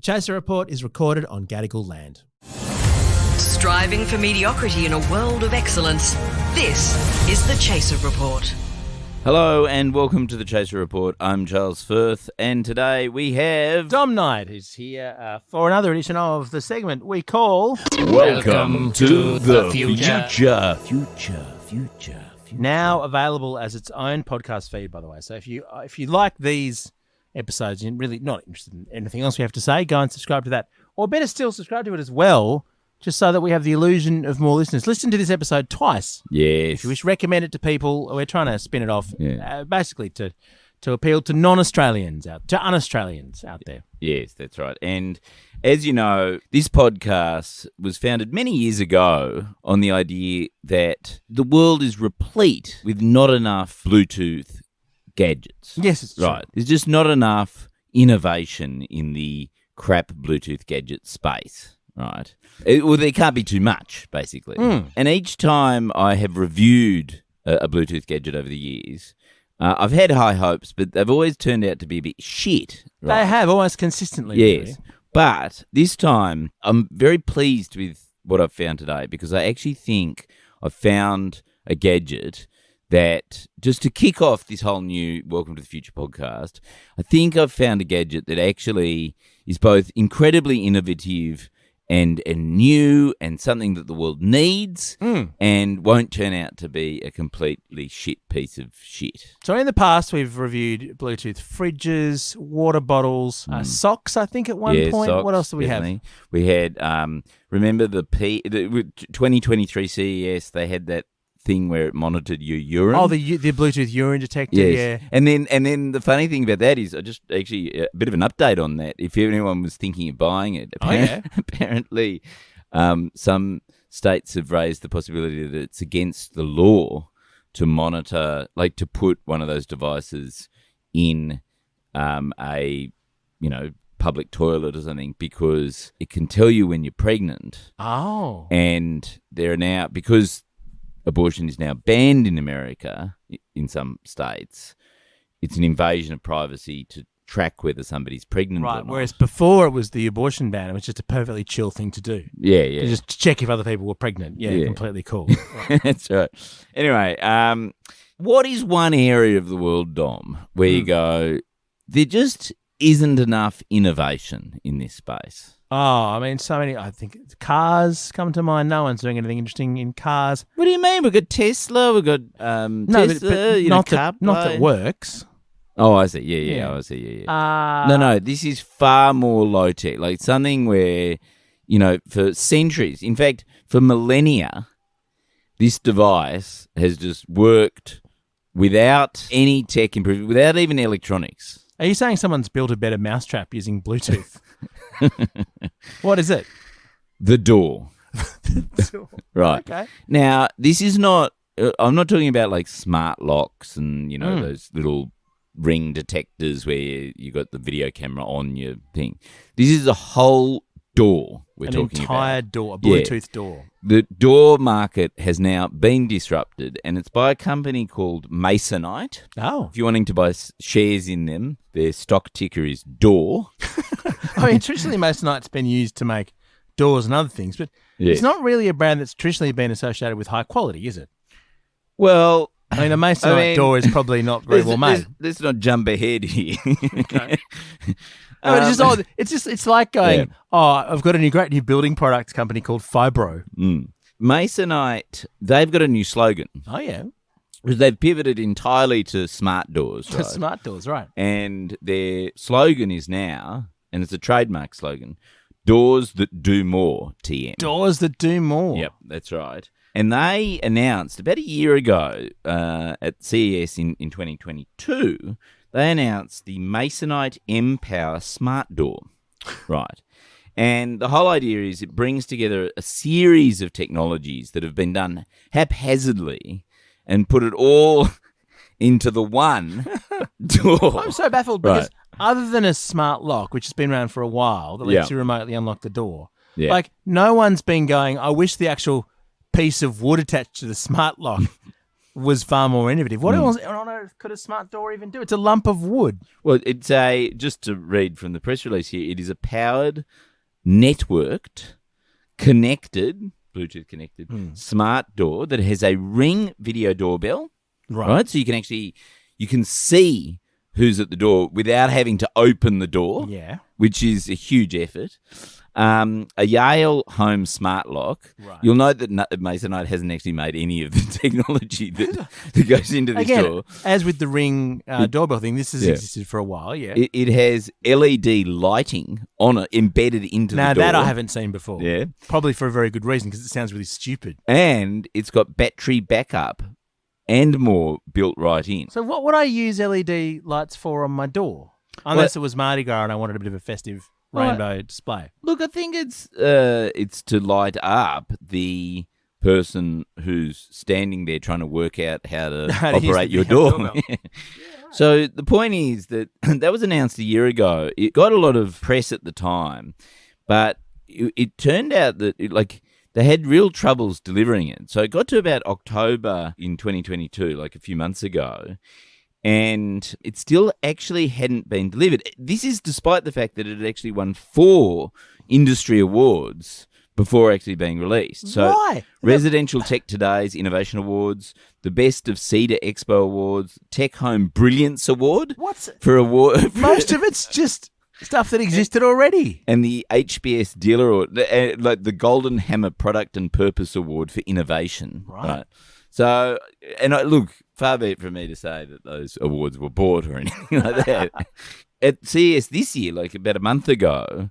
Chaser Report is recorded on Gadigal land. Striving for mediocrity in a world of excellence. This is the Chaser Report. Hello and welcome to the Chaser Report. I'm Charles Firth, and today we have Dom Knight is here for another edition of the segment we call Welcome to the Future. Future. Now available as its own podcast feed, by the way. So if you like these episodes and really not interested in anything else we have to say, go and subscribe to that. Or better still, subscribe to it as well, just so that we have the illusion of more listeners. Listen to this episode twice. Yes. If you wish, recommend it to people. We're trying to spin it off, basically to appeal to non-Australians, to un-Australians out there. Yes, that's right. And as you know, this podcast was founded many years ago on the idea that the world is replete with not enough Bluetooth gadgets. Yes, it's true. Right. There's just not enough innovation in the crap Bluetooth gadget space. Right. Well, there can't be too much, basically. And each time I have reviewed a Bluetooth gadget over the years, I've had high hopes, but they've always turned out to be a bit shit. Right? They have, almost consistently. Yes. Really. But this time, I'm very pleased with what I've found today because I actually think I've found a gadget that, just to kick off this whole new Welcome to the Future podcast, I think I've found a gadget that actually is both incredibly innovative and new and something that the world needs and won't turn out to be a completely shit piece of shit. So in the past, we've reviewed Bluetooth fridges, water bottles, socks, I think, at one point. Socks, What else do we have? We had, remember the 2023 CES, they had that thing where it monitored your urine. Oh, the Bluetooth urine detector, yes. yeah. And then the funny thing about that is, I just actually a bit of an update on that. If anyone was thinking of buying it, apparently some states have raised the possibility that it's against the law to monitor, like to put one of those devices in a public toilet or something, because it can tell you when you're pregnant. Oh. And they're now, because abortion is now banned in America, in some states, it's an invasion of privacy to track whether somebody's pregnant or Right, not. whereas before it was the abortion ban, it was just a perfectly chill thing to do. Yeah. To just check if other people were pregnant. Yeah. Completely cool. Right. That's right. Anyway, what is one area of the world, Dom, where you go, there just isn't enough innovation in this space? Oh, I mean, so many. I think cars come to mind. No one's doing anything interesting in cars. What do you mean? We've got Tesla. We've got No, Tesla. but not that works. Oh, I see. Yeah. I see. Yeah. No. This is far more low tech. Like something where, for centuries, in fact, for millennia, this device has just worked without any tech improvement, without even electronics. Are you saying someone's built a better mousetrap using Bluetooth? What is it? The door. Right. Okay. Now, this is not, I'm not talking about like smart locks and, those little ring detectors where you got the video camera on your thing. This is a whole door we're talking about. An entire door, a Bluetooth door. The door market has now been disrupted, and it's by a company called Masonite. Oh. If you're wanting to buy shares in them, their stock ticker is DOOR. I mean, traditionally, Masonite's been used to make doors and other things, but it's not really a brand that's traditionally been associated with high quality, is it? Well, I mean, a Masonite door is probably not very well made. Let's not jump ahead here. Okay. No, it's like going, I've got a great new building products company called Fibro. Masonite, they've got a new slogan. Oh, yeah. Because they've pivoted entirely to smart doors, right? To smart doors, right. And their slogan is now, and it's a trademark slogan, doors that do more, TM. Doors that do more. Yep, that's right. And they announced about a year ago at CES in 2022, they announced the Masonite M-Power Smart Door. Right. And the whole idea is it brings together a series of technologies that have been done haphazardly and put it all into the one door. I'm so baffled because other than a smart lock, which has been around for a while, that lets you remotely unlock the door, like no one's been going, I wish the actual piece of wood attached to the smart lock was far more innovative. What else on earth could a smart door even do? It's a lump of wood. Well, it's just to read from the press release here, it is a powered, networked, connected, Bluetooth connected, smart door that has a Ring video doorbell. Right. So you can see who's at the door without having to open the door. Yeah. Which is a huge effort. A Yale home smart lock. Right. You'll note that Masonite hasn't actually made any of the technology that goes into this door. As with the Ring doorbell thing, this has existed for a while, yeah. It has LED lighting on it, embedded into the door. Now, that I haven't seen before. Yeah. Probably for a very good reason, because it sounds really stupid. And it's got battery backup and more built right in. So what would I use LED lights for on my door? Unless it was Mardi Gras and I wanted a bit of a festive rainbow display. Look, I think it's to light up the person who's standing there trying to work out how to operate your door. So the point is that was announced a year ago. It got a lot of press at the time, but it turned out that they had real troubles delivering it. So it got to about October in 2022, like a few months ago, and it still actually hadn't been delivered. This is despite the fact that it had actually won 4 industry awards before actually being released. So why? Residential Tech Today's Innovation Awards, the Best of Cedar Expo Awards, Tech Home Brilliance Award. Most of it's just stuff that existed already. And the HBS Dealer Award, like the Golden Hammer Product and Purpose Award for Innovation. Right. So, look, far be it from me to say that those awards were bought or anything like that. At CES this year, like about a month ago,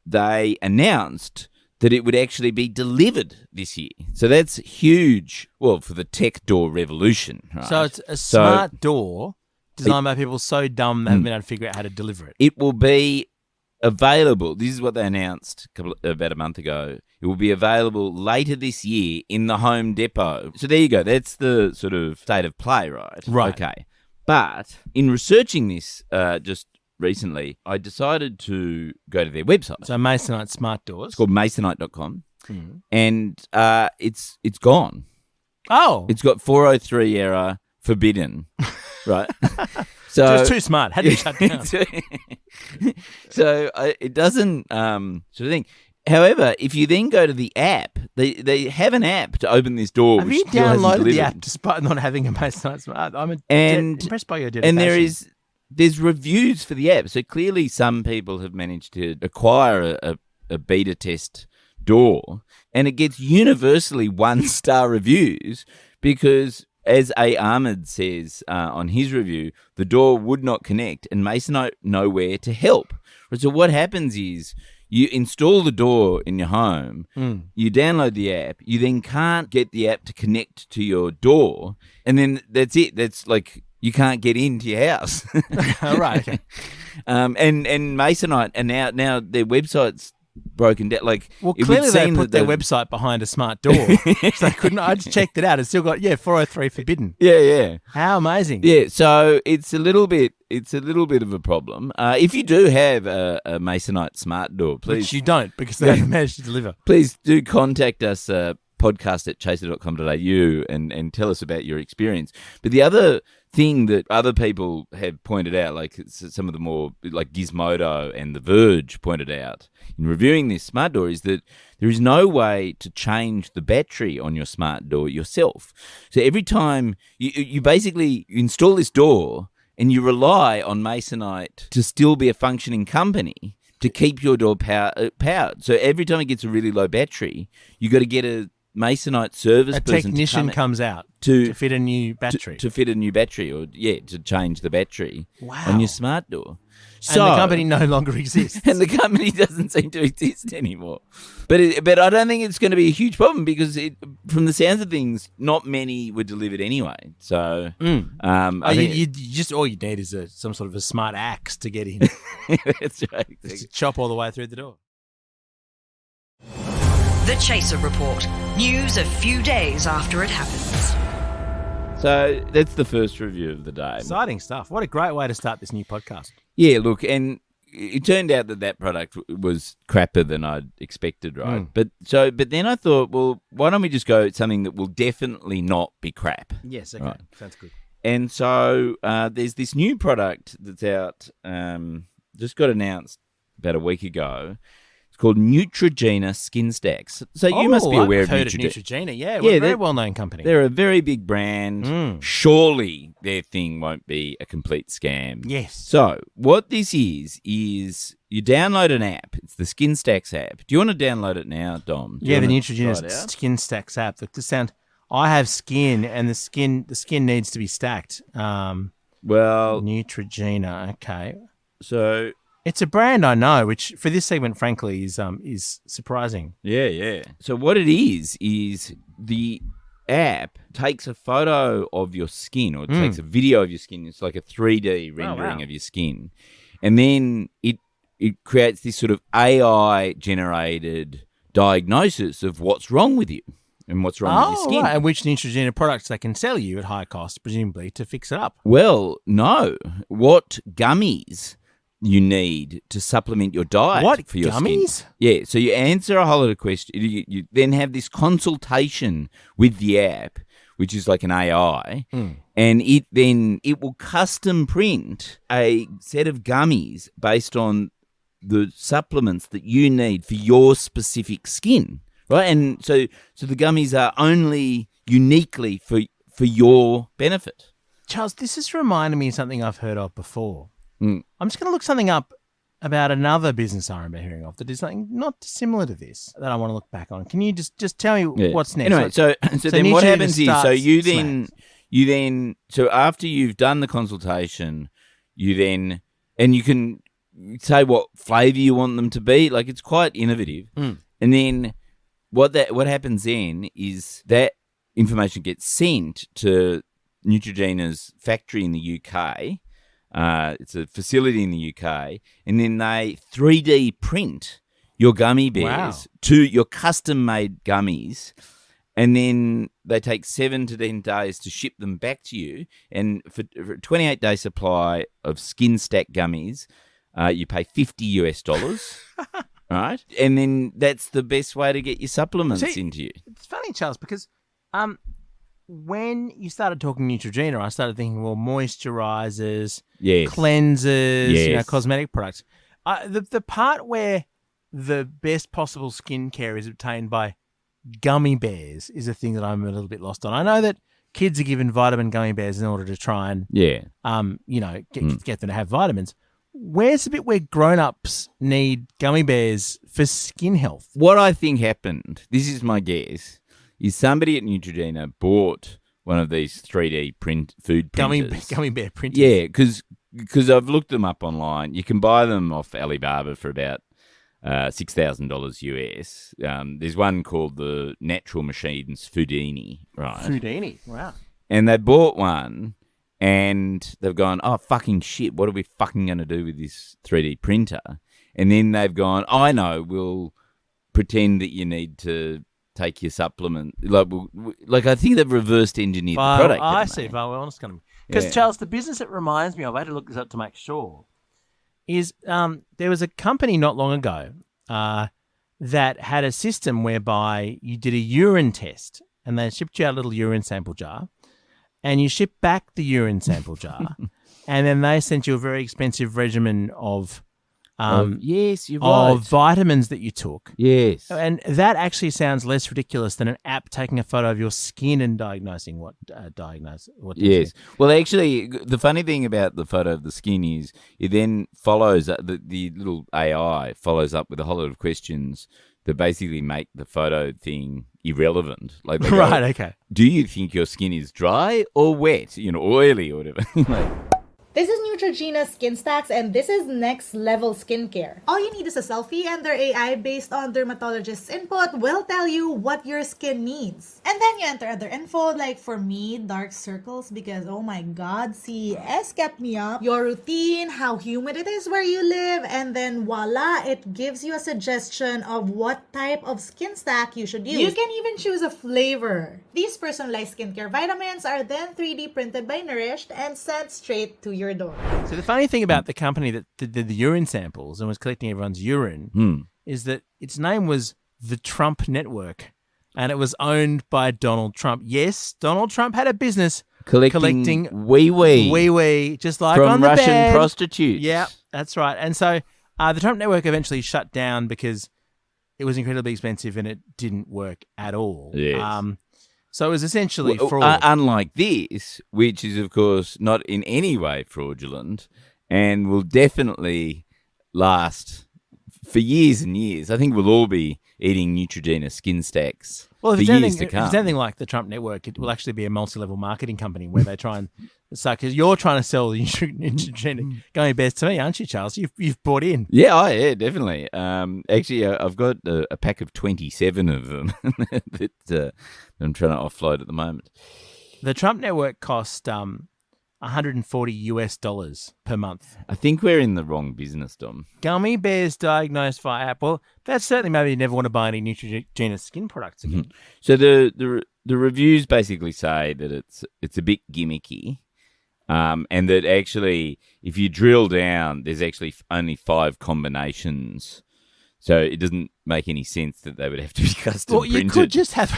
they announced that it would actually be delivered this year. So that's huge, well, for the tech door revolution. Right? So it's a smart door designed by people so dumb they haven't been able to figure out how to deliver it. It will be available. This is what they announced about a month ago. It will be available later this year in the Home Depot. So there you go. That's the sort of state of play, right? Right. Okay. But in researching this just recently, I decided to go to their website. So Masonite Smart Doors. It's called masonite.com. And it's gone. Oh. It's got 403 error, forbidden. Right? So it's too smart. Had to shut down. So it doesn't sort of thing. However, if you then go to the app, they have an app to open this door. Have you downloaded the app despite not having a Masonite Smart? I'm impressed by your dedication. And there's reviews for the app. So clearly some people have managed to acquire a beta test door, and it gets universally 1-star reviews because, as A. Ahmed says on his review, the door would not connect and Masonite nowhere to help. So what happens is you install the door in your home, you download the app, you then can't get the app to connect to your door, and then that's it. That's like you can't get into your house. Right. Okay. And Masonite, and now their website's broken down. Like, well, clearly they put their website behind a smart door. So they couldn't. I just checked it out. It's still got 403 forbidden. Yeah. How amazing. Yeah. So it's a little bit of a problem. If you do have a Masonite smart door, please. Which you don't, because they haven't managed to deliver. Please do contact us. podcast@chaser.com.au and tell us about your experience. But the other thing that other people have pointed out, like some of the more, like Gizmodo and The Verge pointed out in reviewing this smart door, is that there is no way to change the battery on your smart door yourself. So every time you basically install this door and you rely on Masonite to still be a functioning company to keep your door powered. So every time it gets a really low battery, you got to get a Masonite service person. A technician comes out to fit a new battery. To fit a new battery, or to change the battery on your smart door. So, and the company no longer exists. And the company doesn't seem to exist anymore. But I don't think it's going to be a huge problem because from the sounds of things, not many were delivered anyway. So you just all you need is some sort of a smart axe to get in. That's right. Just chop all the way through the door. The Chaser Report. News a few days after it happens. So that's the first review of the day. Exciting stuff. What a great way to start this new podcast. Yeah, look, and it turned out that product was crappier than I'd expected, right? Mm. But then I thought, well, why don't we just go with something that will definitely not be crap? Yes, okay. Right. Sounds good. And so there's this new product that's out, just got announced about a week ago. It's called Neutrogena Skin Stacks. So you must be aware I've heard of of Neutrogena. Yeah, Yeah, we're a very they're- well-known company. They're a very big brand. Mm. Surely their thing won't be a complete scam. Yes. So what this is you download an app. It's the Skin Stacks app. Do you want to download it now, Dom? Do you Yeah, the wanna try it Neutrogena out? Skin Stacks app. Look, this sound. I have skin, and the skin needs to be stacked. Well, Neutrogena. Okay, so it's a brand I know, which for this segment, frankly, is surprising. yeah. So what it is the app takes a photo of your skin, or it takes a video of your skin. It's like a 3D rendering of your skin, and then it creates this sort of AI generated diagnosis of what's wrong with you and what's wrong with your skin. Right. And which Neutrogena products they can sell you at high cost, presumably, to fix it up. Well, no. What gummies you need to supplement your diet What, for your gummies? skin. Yeah, so you answer a whole lot of questions. You then have this consultation with the app, which is like an AI, and it will custom print a set of gummies based on the supplements that you need for your specific skin. Right, and so the gummies are only uniquely for your benefit. Charles, this has reminded me of something I've heard of before. Mm. I'm just going to look something up about another business I remember hearing of that is something not dissimilar to this that I want to look back on. Can you just tell me what's next? Anyway, so then what Neutrogena happens is, so starts you then so after you've done the consultation, you can say what flavour you want them to be. Like, it's quite innovative, and then. What happens then is that information gets sent to Neutrogena's factory in the UK. It's a facility in the UK, and then they 3D print your gummy bears to your custom-made gummies, and then they take 7 to 10 days to ship them back to you. And for a 28-day supply of Skin Stack gummies, you pay $50. Right, and then that's the best way to get your supplements into you. It's funny, Charles, because when you started talking Neutrogena, I started thinking, well, moisturizers, cleansers, cosmetic products. The part where the best possible skincare is obtained by gummy bears is a thing that I'm a little bit lost on. I know that kids are given vitamin gummy bears in order to try and get them to have vitamins. Where's the bit where grown-ups need gummy bears for skin health? What I think happened, this is my guess, is somebody at Neutrogena bought one of these 3D food printers. Gummy bear printers. Yeah, because I've looked them up online. You can buy them off Alibaba for about $6,000 US. There's one called the Natural Machines Foodini, right? Foodini, wow. And they bought one. And they've gone, oh, fucking shit, what are we fucking going to do with this 3D printer? And then they've gone, I know, we'll pretend that you need to take your supplement. Like I think they've reversed engineered the product. I see. Because, Charles, the business it reminds me of, I had to look this up to make sure, is there was a company not long ago that had a system whereby you did a urine test and they shipped you out a little urine sample jar. And you ship back the urine sample jar, and then they sent you a very expensive regimen of yes, you're right. of vitamins that you took. Yes. And that actually sounds less ridiculous than an app taking a photo of your skin and diagnosing what Yes. Well, actually, the funny thing about the photo of the skin is it then follows the little AI follows up with a whole lot of questions that basically make the photo thing irrelevant. Like they go, right, okay. Do you think your skin is dry or wet? Oily or whatever. This is Neutrogena Skin Stacks, and this is next level skincare. All you need is a selfie, and their AI, based on dermatologist's input, will tell you what your skin needs. And then you enter other info, like for me, dark circles, because oh my god, CES kept me up. Your routine, how humid it is where you live, and then voila, it gives you a suggestion of what type of skin stack you should use. You can even choose a flavor. These personalized skincare vitamins are then 3D printed by Nourished and sent straight to your door. So the funny thing about the company that did the urine samples and was collecting everyone's urine is that its name was the Trump Network, and it was owned by Donald Trump. Yes, Donald Trump had a business collecting wee, just like from on the Russian bed. prostitutes. Yeah, that's right. And so the Trump Network eventually shut down because it was incredibly expensive and it didn't work at all. Yes. So it was essentially fraud. Unlike this, which is, of course, not in any way fraudulent and will definitely last for years and years. I think we'll all be eating Neutrogena skin stacks for years to come. If it's anything like the Trump Network, it will actually be a multi-level marketing company where they try and suck. Because you're trying to sell the Neutrogena gummy bears to me, aren't you, Charles? You've bought in. Yeah, definitely. Actually, I've got a pack of 27 of them that I'm trying to offload at the moment. The Trump Network cost $140 per month. I think we're in the wrong business, Dom. Gummy bears diagnosed via app. Well, that's certainly maybe you never want to buy any Neutrogena skin products again. So the reviews basically say that it's a bit gimmicky, and that actually if you drill down, there's actually only 5 combinations. So it doesn't make any sense that they would have to be custom printed. You could just have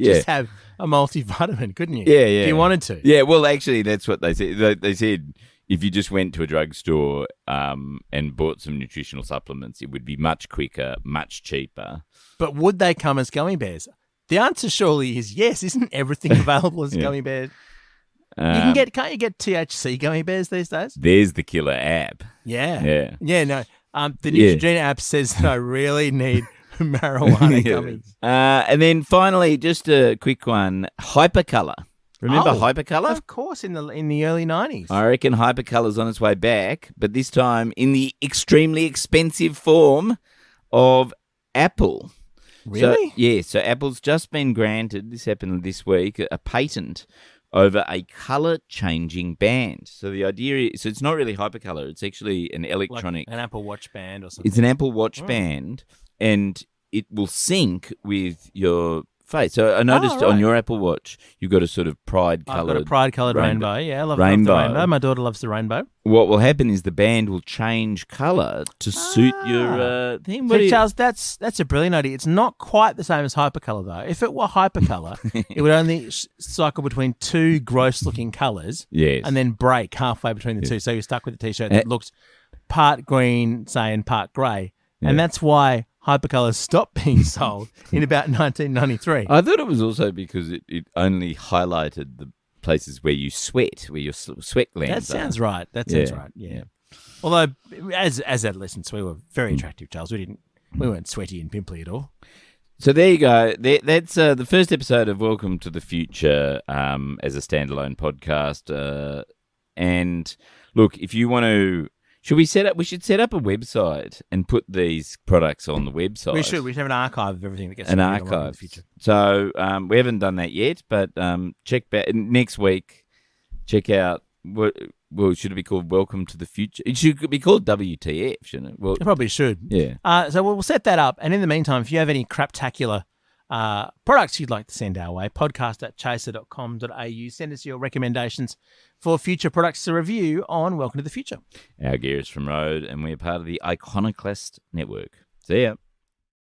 just have a multivitamin, couldn't you? Yeah. If you wanted to. Yeah, well, actually, that's what they said. They said if you just went to a drugstore and bought some nutritional supplements, it would be much quicker, much cheaper. But would they come as gummy bears? The answer surely is yes. Isn't everything available as gummy bears? Can't you get THC gummy bears these days? There's the killer app. Yeah. No. The Neutrogena app says that I really need marijuana gummies. And then finally, just a quick one, Hypercolor. Remember Hypercolor? Of course, in the early 90s. I reckon Hypercolor's on its way back, but this time in the extremely expensive form of Apple. Really? So Apple's just been granted, this happened this week, a patent over a colour-changing band. So the idea is, so it's not really Hypercolor, it's actually an electronic... Like an Apple Watch band or something. It's an Apple Watch band, and it will sync with your face. So I noticed on your Apple Watch, you've got a sort of pride-coloured... I've got a pride-coloured rainbow. Yeah, I love the rainbow. My daughter loves the rainbow. What will happen is the band will change colour to suit your thing. So, Charles, that's a brilliant idea. It's not quite the same as Hypercolor, though. If it were Hypercolor, it would only cycle between 2 gross-looking colours and then break halfway between the two. So you're stuck with a T-shirt that looks part green, say, and part grey. Yeah. And that's why Hypercolor stopped being sold in about 1993. I thought it was also because it only highlighted the places where you sweat, where your sweat glands That sounds right. That sounds right, yeah. Although, as adolescents, we were very attractive, Charles. We weren't sweaty and pimply at all. So there you go. That's the first episode of Welcome to the Future as a standalone podcast. And look, if you want to... We should set up a website and put these products on the website. We should have an archive of everything that gets an archive in the future. So we haven't done that yet, but check back next week. Check out should it be called Welcome to the Future? It should be called WTF, shouldn't it? Well, it probably should. Yeah. So we'll set that up, and in the meantime, if you have any craptacular products you'd like to send our way, podcast@chaser.com.au. Send us your recommendations for future products to review on Welcome to the Future. Our gear is from Rode, and we're part of the Iconoclast Network. See ya.